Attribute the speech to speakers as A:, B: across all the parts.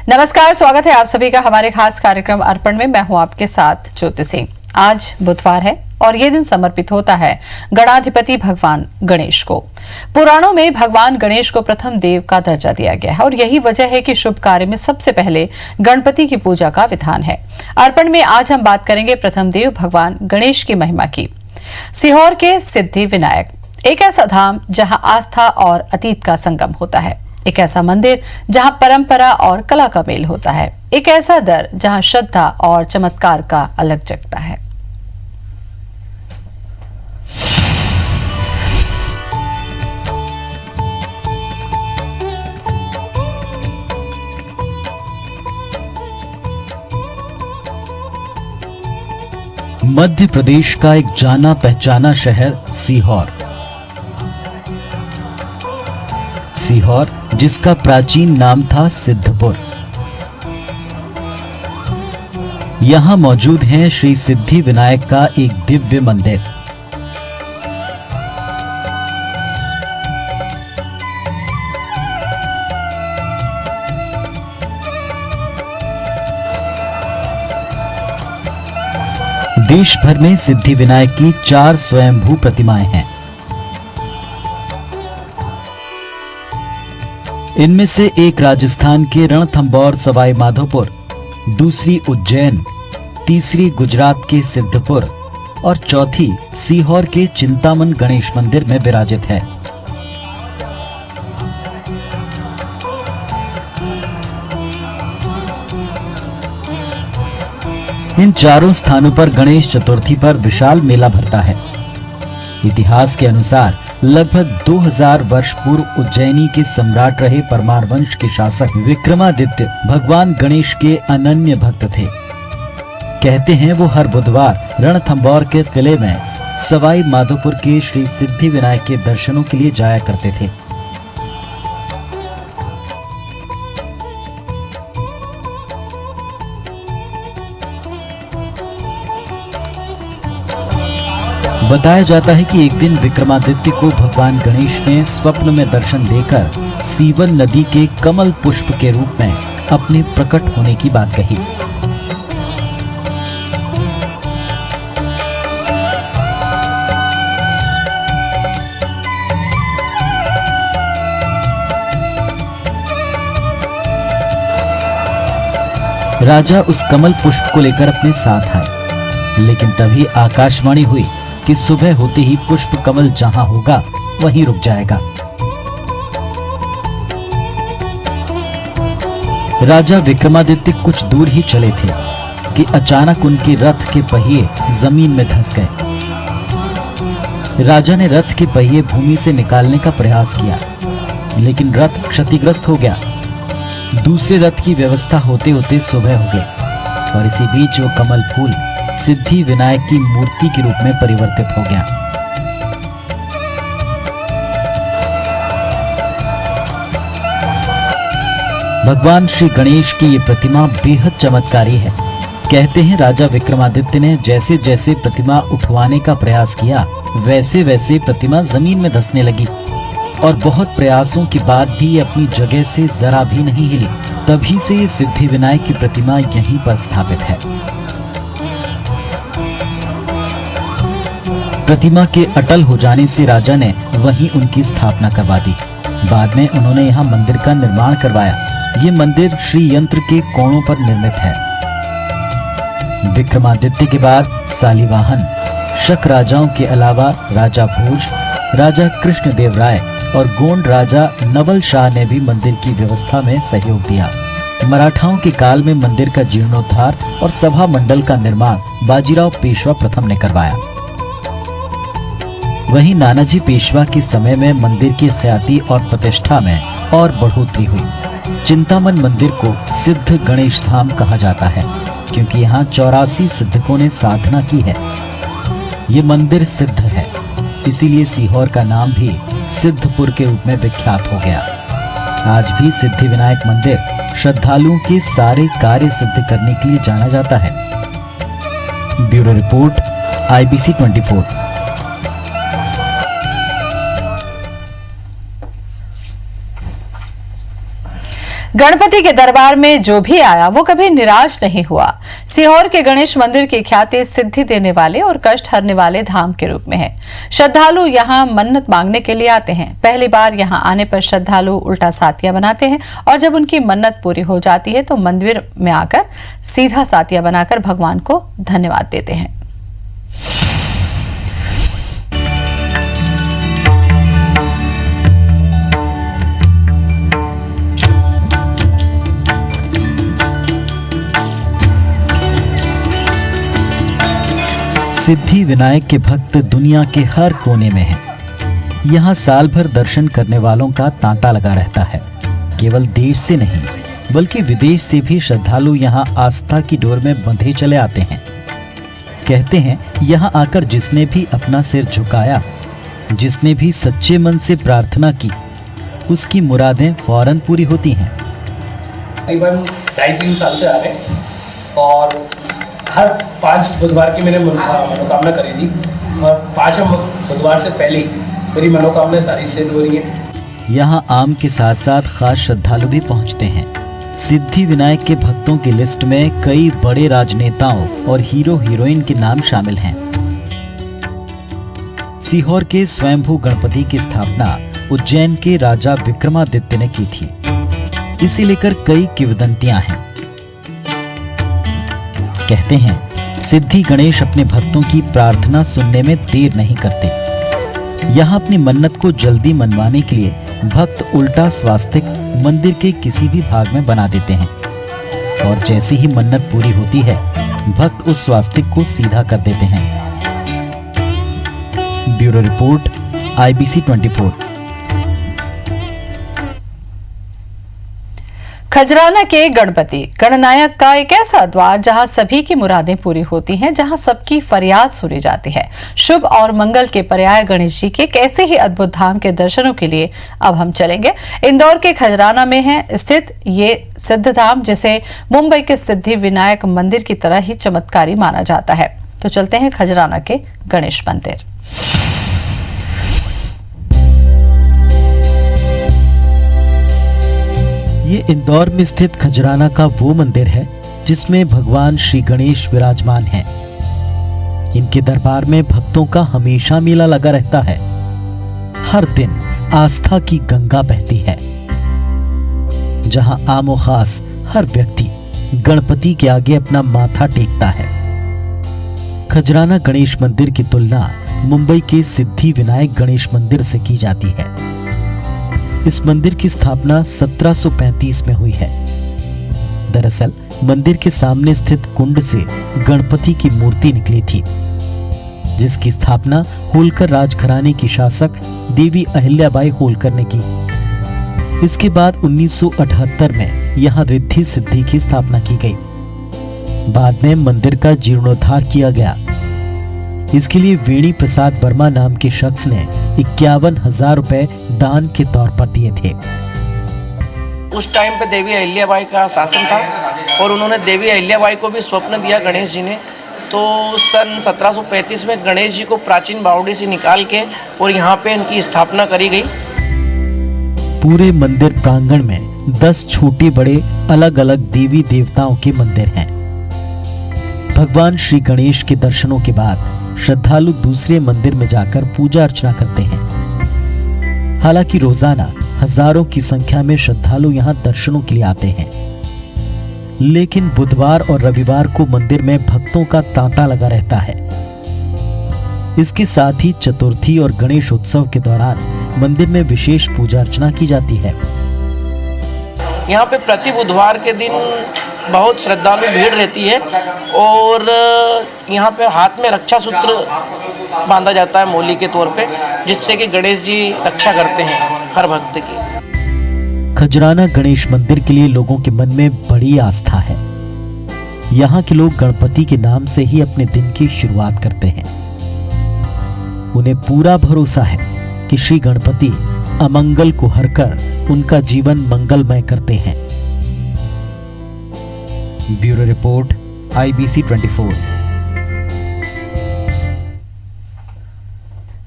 A: नमस्कार, स्वागत है आप सभी का हमारे खास कार्यक्रम अर्पण में। मैं हूं आपके साथ ज्योति सिंह। आज बुधवार है और ये दिन समर्पित होता है गणाधिपति भगवान गणेश को। पुराणों में भगवान गणेश को प्रथम देव का दर्जा दिया गया है और यही वजह है कि शुभ कार्य में सबसे पहले गणपति की पूजा का विधान है। अर्पण में आज हम बात करेंगे प्रथम देव भगवान गणेश की महिमा की। सीहोर के सिद्धि विनायक एक ऐसा धाम जहां आस्था और अतीत का संगम होता है, एक ऐसा मंदिर जहां परंपरा और कला का मेल होता है, एक ऐसा दर जहां श्रद्धा और चमत्कार का अलग जगता है।
B: मध्य प्रदेश का एक जाना पहचाना शहर सीहोर। सीहोर जिसका प्राचीन नाम था सिद्धपुर। यहां मौजूद है श्री सिद्धि विनायक का एक दिव्य मंदिर। देश भर में सिद्धि विनायक की 4 स्वयंभू प्रतिमाएं हैं। इनमें से एक राजस्थान के रणथंभौर सवाई माधोपुर, दूसरी उज्जैन, तीसरी गुजरात के सिद्धपुर और चौथी सीहोर के चिंतामन गणेश मंदिर में विराजित है। इन चारों स्थानों पर गणेश चतुर्थी पर विशाल मेला भरता है। इतिहास के अनुसार लगभग 2000 वर्ष पूर्व उज्जैनी के सम्राट रहे परमार वंश के शासक विक्रमादित्य भगवान गणेश के अनन्य भक्त थे। कहते हैं वो हर बुधवार रणथंभौर के किले में सवाई माधोपुर के श्री सिद्धि विनायक के दर्शनों के लिए जाया करते थे। बताया जाता है कि एक दिन विक्रमादित्य को भगवान गणेश ने स्वप्न में दर्शन देकर सीवन नदी के कमल पुष्प के रूप में अपने प्रकट होने की बात कही। राजा उस कमल पुष्प को लेकर अपने साथ आए, लेकिन तभी आकाशवाणी हुई कि सुबह होते ही पुष्प कमल जहां होगा वहीं रुक जाएगा। राजा विक्रमादित्य कुछ दूर ही चले थे कि अचानक उनके रथ के पहिए जमीन में धंस गए। राजा ने रथ के पहिए भूमि से निकालने का प्रयास किया, लेकिन रथ क्षतिग्रस्त हो गया। दूसरे रथ की व्यवस्था होते होते सुबह हो गई और इसी बीच वो कमल फूल सिद्धि विनायक की मूर्ति के रूप में परिवर्तित हो गया। भगवान श्री गणेश की ये प्रतिमा बेहद चमत्कारी है। कहते हैं राजा विक्रमादित्य ने जैसे जैसे प्रतिमा उठवाने का प्रयास किया, वैसे वैसे प्रतिमा जमीन में धंसने लगी और बहुत प्रयासों के बाद भी अपनी जगह से जरा भी नहीं हिली। तभी से ये सिद्धि विनायक की प्रतिमा यहीं पर स्थापित है। प्रतिमा के अटल हो जाने से राजा ने वहीं उनकी स्थापना करवा दी। बाद में उन्होंने यहाँ मंदिर का निर्माण करवाया। ये मंदिर श्री यंत्र के कोणों पर निर्मित है। विक्रमादित्य के बाद सालीवाहन शक राजाओं के अलावा राजा भोज, राजा कृष्णदेव राय और गोंड राजा नवल शाह ने भी मंदिर की व्यवस्था में सहयोग दिया। मराठाओं के काल में मंदिर का जीर्णोद्धार और सभा मंडल का निर्माण बाजीराव पेशवा प्रथम ने करवाया। वहीं नानाजी पेशवा के समय में मंदिर की ख्याति और प्रतिष्ठा में और बढ़ोतरी हुई। चिंतामन मंदिर को सिद्ध गणेश धाम कहा जाता है, क्योंकि यहाँ 84 सिद्धकों ने साधना की है। ये मंदिर सिद्ध है, इसीलिए सीहोर का नाम भी सिद्धपुर के रूप में विख्यात हो गया। आज भी सिद्धि विनायक मंदिर श्रद्धालुओं के सारे कार्य सिद्ध करने के लिए जाना जाता है। Bureau report, IBC 24।
A: गणपति के दरबार में जो भी आया वो कभी निराश नहीं हुआ। सीहोर के गणेश मंदिर की ख्याति सिद्धि देने वाले और कष्ट हरने वाले धाम के रूप में है। श्रद्धालु यहाँ मन्नत मांगने के लिए आते हैं। पहली बार यहाँ आने पर श्रद्धालु उल्टा सातिया बनाते हैं और जब उनकी मन्नत पूरी हो जाती है तो मंदिर में आकर सीधा सातिया बनाकर भगवान को धन्यवाद देते हैं।
B: सिद्धि विनायक के भक्त दुनिया के हर कोने में हैं। यहाँ साल भर दर्शन करने वालों का तांता लगा रहता है। केवल देश से नहीं बल्कि विदेश से भी श्रद्धालु यहाँ आस्था की डोर में बंधे चले आते हैं। कहते हैं यहाँ आकर जिसने भी अपना सिर झुकाया, जिसने भी सच्चे मन से प्रार्थना की, उसकी मुरादें फौरन पूरी होती हैं।
C: करीबन 2.5-3 साल से आ रहे हैं और हर 5 बुधवार की मैंने मनोकामना करी थी और 5 बुधवार से पहले मेरी मनोकामना सारी सिद्ध हो रही है।
B: यहाँ आम के साथ साथ खास श्रद्धालु भी पहुँचते हैं। सिद्धि विनायक के भक्तों की लिस्ट में कई बड़े राजनेताओं और हीरो हीरोइन के नाम शामिल हैं। सीहोर के स्वयंभू गणपति की स्थापना उज्जैन के राजा विक्रमादित्य ने की थी। इसे लेकर कई किंवदंतियां हैं। कहते हैं सिद्धि गणेश अपने भक्तों की प्रार्थना सुनने में देर नहीं करते। यहाँ अपनी मन्नत को जल्दी मनवाने के लिए भक्त उल्टा स्वास्तिक मंदिर के किसी भी भाग में बना देते हैं और जैसी ही मन्नत पूरी होती है भक्त उस स्वास्तिक को सीधा कर देते हैं। Bureau report, IBC 24।
A: खजराना के गणपति गणनायक का एक ऐसा द्वार जहां सभी की मुरादें पूरी होती हैं, जहां सबकी फरियाद सुनी जाती है। शुभ और मंगल के पर्याय गणेश जी के कैसे ही अद्भुत धाम के दर्शनों के लिए अब हम चलेंगे। इंदौर के खजराना में है स्थित ये सिद्ध धाम, जिसे मुंबई के सिद्धि विनायक मंदिर की तरह ही चमत्कारी माना जाता है। तो चलते हैं खजराना के गणेश मंदिर।
B: ये इंदौर में स्थित खजराना का वो मंदिर है जिसमें भगवान श्री गणेश विराजमान हैं। इनके दरबार में भक्तों का हमेशा मेला लगा रहता है। हर दिन आस्था की गंगा बहती है, जहां आमो खास हर व्यक्ति गणपति के आगे अपना माथा टेकता है। खजराना गणेश मंदिर की तुलना मुंबई के सिद्धि विनायक गणेश मंदिर से की जाती है। इस मंदिर की स्थापना 1735 में हुई है। दरअसल मंदिर के सामने स्थित कुंड से गणपति की मूर्ति निकली थी, जिसकी स्थापना होलकर राजघराने की शासक देवी अहिल्याबाई होलकर ने की। इसके बाद 1978 में यहाँ रिद्धि सिद्धि की स्थापना की गई। बाद में मंदिर का जीर्णोद्धार किया गया। इसके लिए वेणी प्रसाद वर्मा नाम के शख्स ने 51,000 रुपए दान के तौर पर दिए थे।
C: उस टाइम पे देवी अहिल्याबाई का शासन था और उन्होंने देवी अहिल्याबाई को भी स्वप्न दिया गणेश जी ने। तो सन 1735 में गणेश जी को प्राचीन बावड़ी से निकाल के और यहाँ पे इनकी स्थापना करी गई।
B: पूरे मंदिर प्रांगण में 10 छोटे बड़े अलग अलग देवी देवताओं के मंदिर हैं। भगवान श्री गणेश के दर्शनों के बाद श्रद्धालु दूसरे मंदिर में जाकर पूजा अर्चना करते हैं। हालांकि रोजाना हजारों की संख्या में श्रद्धालु यहाँ दर्शनों के लिए आते हैं, लेकिन बुधवार और रविवार को मंदिर में भक्तों का तांता लगा रहता है। इसके साथ ही चतुर्थी और गणेश उत्सव के दौरान मंदिर में विशेष पूजा अर्चना की जाती है।
C: यहाँ पे प्रति बुधवार के दिन बहुत श्रद्धालु भीड़ रहती है और यहाँ पे हाथ में रक्षा सूत्र बांधा जाता है मौली के तौर पे, जिससे कि गणेश जी रक्षा करते हैं हर भक्त की।
B: खजराना गणेश मंदिर के लिए लोगों के मन में बड़ी आस्था है। यहाँ के लोग गणपति के नाम से ही अपने दिन की शुरुआत करते हैं। उन्हें पूरा भरोसा है कि श्री गणपति अमंगल को हरकर उनका जीवन मंगलमय करते हैं। Bureau report, IBC 24।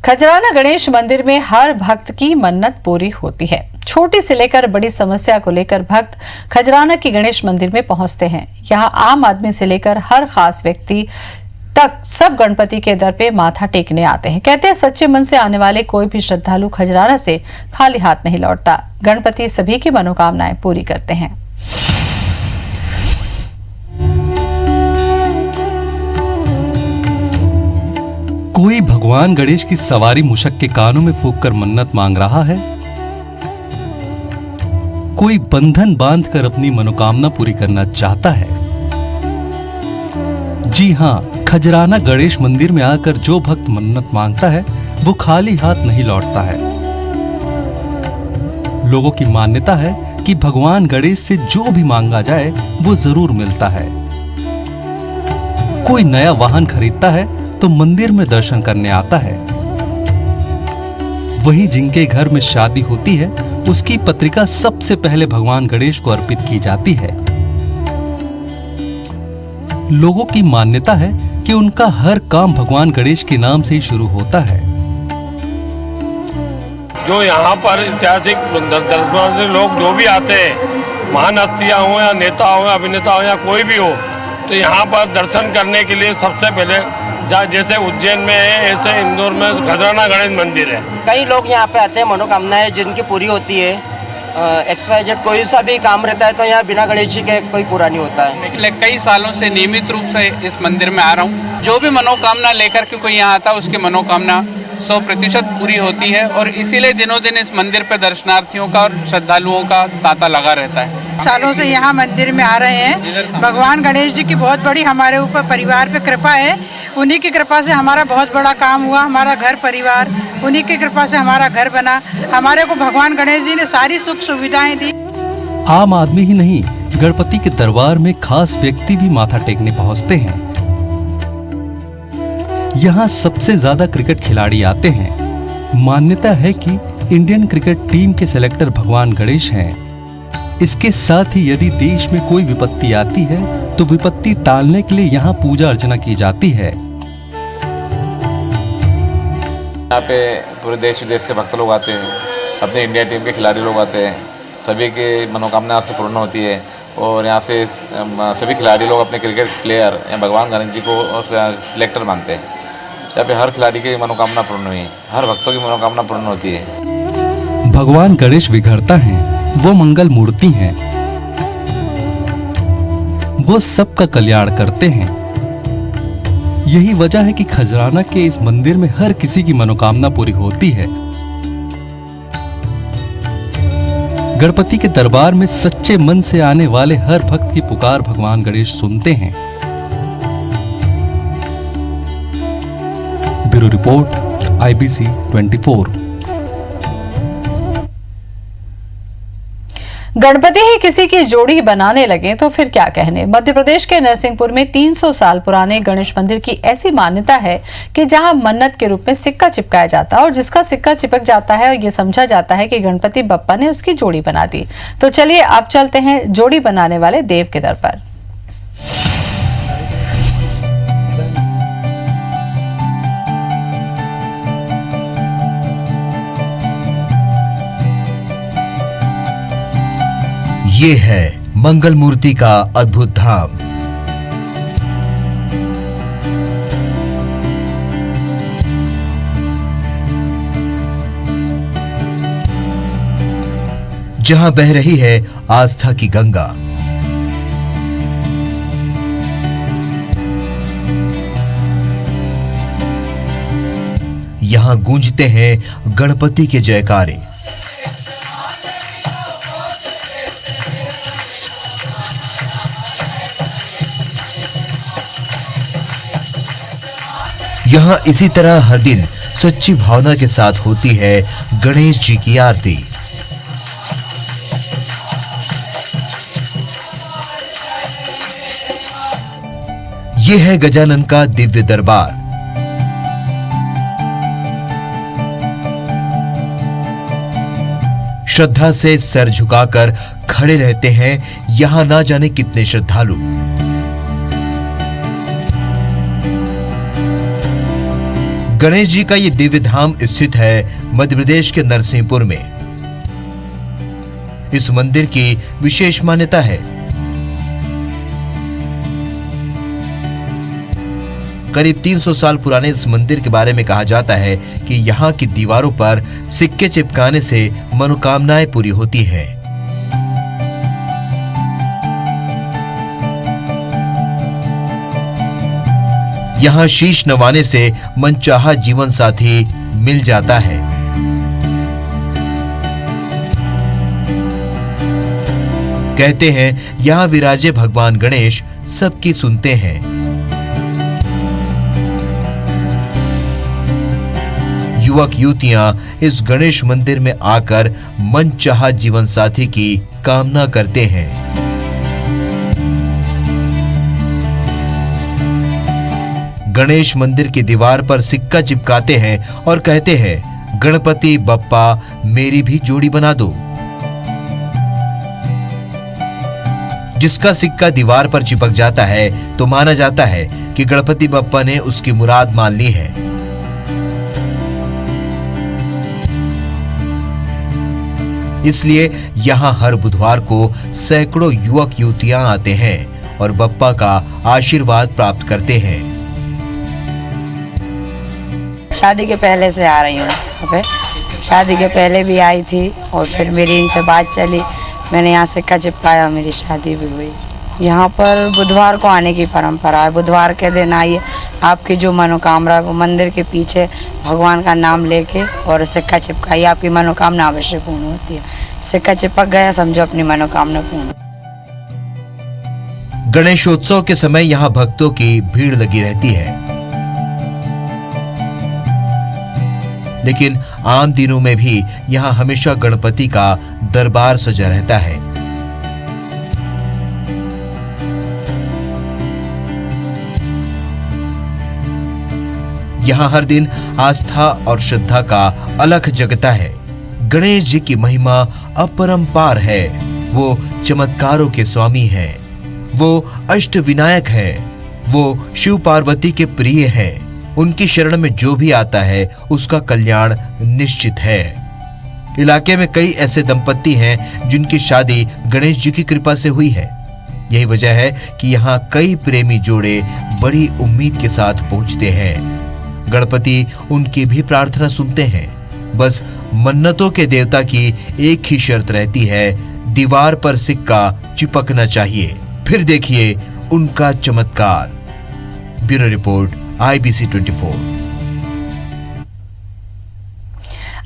A: Khajrana Ganesh मंदिर में हर भक्त की मन्नत पूरी होती है। छोटी से लेकर बड़ी समस्या को लेकर भक्त खजराना की गणेश मंदिर में पहुंचते हैं। यहाँ आम आदमी से लेकर हर खास व्यक्ति तक सब गणपति के दर पे माथा टेकने आते हैं। कहते हैं सच्चे मन से आने वाले कोई भी श्रद्धालु खजराना से खाली हाथ नहीं लौटता। गणपति सभी की मनोकामनाएं पूरी करते हैं।
D: कोई भगवान गणेश की सवारी मूषक के कानों में फूंक कर मन्नत मांग रहा है, कोई बंधन बांधकर अपनी मनोकामना पूरी करना चाहता है। जी हाँ, खजराना गणेश मंदिर में आकर जो भक्त मन्नत मांगता है वो खाली हाथ नहीं लौटता है। लोगों की मान्यता है कि भगवान गणेश से जो भी मांगा जाए वो जरूर मिलता है। कोई नया वाहन खरीदता है तो मंदिर में दर्शन करने आता है। वहीं जिनके घर में शादी होती है उसकी पत्रिका सबसे पहले भगवान गणेश को अर्पित की जाती है। लोगों की मान्यता है कि उनका हर काम भगवान गणेश के नाम से ही शुरू होता है।
E: जो यहाँ पर ऐतिहासिक दर्शनार्थी लोग जो भी आते हैं, महान हस्तियाँ हो या नेता हो या अभिनेता हो या कोई भी हो, तो यहाँ पर दर्शन करने के लिए सबसे पहले जैसे उज्जैन में है ऐसे इंदौर में खजराना गणेश मंदिर है।
C: कई लोग यहाँ पे आते हैं, मनोकामनाएं जिनकी पूरी होती है। XYZ कोई सा भी काम रहता है तो यहाँ बिना गणेश जी के कोई पूरा नहीं होता है।
F: पिछले कई सालों से नियमित रूप से इस मंदिर में आ रहा हूँ। जो भी मनोकामना लेकर के कोई यहाँ आता है उसकी मनोकामना 100% पूरी होती है और इसीलिए दिनों दिन इस मंदिर पे दर्शनार्थियों का और श्रद्धालुओं का तांता लगा रहता है।
G: सालों से यहाँ मंदिर में आ रहे हैं। भगवान गणेश जी की बहुत बड़ी हमारे ऊपर परिवार पे कृपा है। उन्हीं की कृपा से हमारा बहुत बड़ा काम हुआ। हमारा घर परिवार, उन्हीं की कृपा से हमारा घर बना। हमारे को भगवान गणेश जी ने सारी सुख सुविधाएं दी।
D: आम आदमी ही नहीं, गणपति के दरबार में खास व्यक्ति भी माथा टेकने पहुंचते हैं। यहाँ सबसे ज्यादा क्रिकेट खिलाड़ी आते हैं। मान्यता है कि इंडियन क्रिकेट टीम के सेलेक्टर भगवान गणेश हैं। इसके साथ ही यदि देश में कोई विपत्ति आती है तो विपत्ति टालने के लिए यहाँ पूजा अर्चना की जाती है।
H: यहाँ पे पूरे देश विदेश से भक्त लोग आते हैं, अपने इंडिया टीम के खिलाड़ी लोग आते हैं। सभी की मनोकामना से पूर्ण होती है और यहाँ से सभी खिलाड़ी लोग अपने क्रिकेट प्लेयर या भगवान गणेश जी को सिलेक्टर मानते हैं। यहाँ पे हर खिलाड़ी की मनोकामना पूर्ण हुई है, हर भक्तों की मनोकामना पूर्ण होती है।
D: भगवान गणेश विघरता है, वो मंगल मूर्ति हैं। वो सबका कल्याण करते हैं। यही वजह है कि खजराना के इस मंदिर में हर किसी की मनोकामना पूरी होती है। गणपति के दरबार में सच्चे मन से आने वाले हर भक्त की पुकार भगवान गणेश सुनते हैं। Bureau report, IBC 24।
A: गणपति ही किसी की जोड़ी बनाने लगे तो फिर क्या कहने। मध्य प्रदेश के नरसिंहपुर में 300 साल पुराने गणेश मंदिर की ऐसी मान्यता है कि जहां मन्नत के रूप में सिक्का चिपकाया जाता है और जिसका सिक्का चिपक जाता है और ये समझा जाता है कि गणपति बप्पा ने उसकी जोड़ी बना दी। तो चलिए अब चलते हैं जोड़ी बनाने वाले देव के दर पर।
I: ये है मंगल मूर्ति का अद्भुत धाम। जहां बह रही है आस्था की गंगा। यहां गूंजते हैं गणपति के जयकारे। यहाँ इसी तरह हर दिन सच्ची भावना के साथ होती है गणेश जी की आरती। ये है गजानन का दिव्य दरबार। श्रद्धा से सर झुकाकर खड़े रहते हैं यहां ना जाने कितने श्रद्धालु। गणेश जी का ये दिव्य धाम स्थित है मध्य प्रदेश के नरसिंहपुर में। इस मंदिर की विशेष मान्यता है। करीब 300 साल पुराने इस मंदिर के बारे में कहा जाता है कि यहाँ की दीवारों पर सिक्के चिपकाने से मनोकामनाएं पूरी होती हैं। यहाँ शीश नवाने से मनचाहा जीवन साथी मिल जाता है। कहते हैं यहाँ विराजे भगवान गणेश सबकी सुनते हैं। युवक युवतियां इस गणेश मंदिर में आकर मनचाहा जीवन साथी की कामना करते हैं। गणेश मंदिर की दीवार पर सिक्का चिपकाते हैं और कहते हैं, गणपति बप्पा मेरी भी जोड़ी बना दो। जिसका सिक्का दीवार पर चिपक जाता है तो माना जाता है कि गणपति बप्पा ने उसकी मुराद मान ली है। इसलिए यहाँ हर बुधवार को सैकड़ों युवक युवतियां आते हैं और बप्पा का आशीर्वाद प्राप्त करते हैं।
J: शादी के पहले से आ रही हूँ यहाँ पे। शादी के पहले भी आई थी और फिर मेरी इनसे बात चली, मैंने यहाँ सिक्का चिपकाया, मेरी शादी भी हुई। यहाँ पर बुधवार को आने की परंपरा है। बुधवार के दिन आइए, आपकी जो मनोकामना, वो मंदिर के पीछे भगवान का नाम लेके और सिक्का चिपकाइए, आपकी मनोकामना अवश्य पूर्ण होती है। सिक्का चिपक गया, समझो अपनी मनोकामना पूर्ण।
I: गणेशोत्सव के समय यहाँ भक्तों की भीड़ लगी रहती है, लेकिन आम दिनों में भी यहाँ हमेशा गणपति का दरबार सजा रहता है। यहाँ हर दिन आस्था और श्रद्धा का अलख जगता है। गणेश जी की महिमा अपरंपार है। वो चमत्कारों के स्वामी हैं, वो अष्ट विनायक हैं, वो शिव पार्वती के प्रिय हैं। उनकी शरण में जो भी आता है उसका कल्याण निश्चित है। इलाके में कई ऐसे दंपत्ति हैं जिनकी शादी गणेश जी की कृपा से हुई है। यही वजह है कि यहाँ कई प्रेमी जोड़े बड़ी उम्मीद के साथ पहुंचते हैं। गणपति उनकी भी प्रार्थना सुनते हैं। बस मन्नतों के देवता की एक ही शर्त रहती है, दीवार पर सिक्का चिपकना चाहिए। फिर देखिए उनका चमत्कार। Bureau report, IBC 24।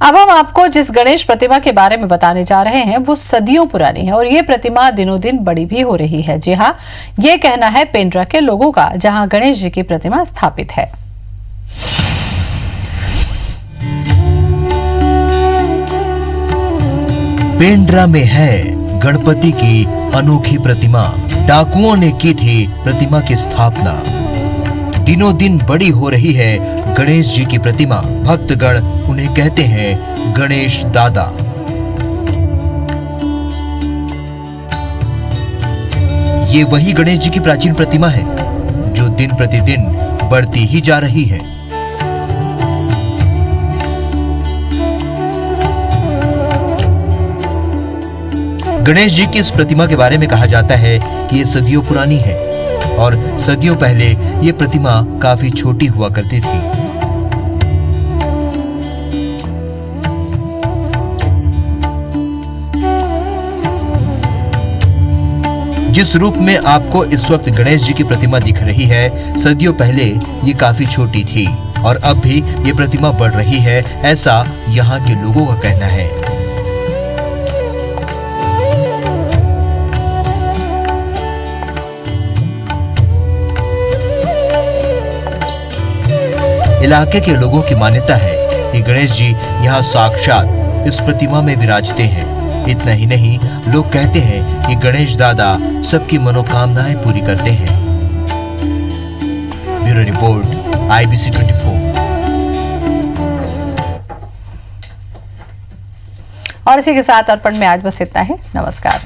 A: अब हम आपको जिस गणेश प्रतिमा के बारे में बताने जा रहे हैं वो सदियों पुरानी है और ये प्रतिमा दिनों दिन बड़ी भी हो रही है। जी हाँ, ये कहना है पेंड्रा के लोगों का, जहां गणेश जी की प्रतिमा स्थापित है।
I: पेंड्रा में है गणपति की अनोखी प्रतिमा। डाकुओं ने की थी प्रतिमा की स्थापना। दिनों दिन बड़ी हो रही है गणेश जी की प्रतिमा। भक्तगण उन्हें कहते हैं गणेश दादा। ये वही गणेश जी की प्राचीन प्रतिमा है जो दिन प्रतिदिन बढ़ती ही जा रही है। गणेश जी की इस प्रतिमा के बारे में कहा जाता है कि ये सदियों पुरानी है और सदियों पहले ये प्रतिमा काफी छोटी हुआ करती थी। जिस रूप में आपको इस वक्त गणेश जी की प्रतिमा दिख रही है, सदियों पहले ये काफी छोटी थी और अब भी ये प्रतिमा बढ़ रही है, ऐसा यहाँ के लोगों का कहना है। इलाके के लोगों की मान्यता है कि गणेश जी यहाँ साक्षात इस प्रतिमा में विराजते हैं। इतना ही नहीं, लोग कहते हैं कि गणेश दादा सबकी मनोकामनाएं पूरी करते हैं। Bureau report, IBC 24।
A: और इसी के साथ अर्पण में आज बस इतना है। नमस्कार।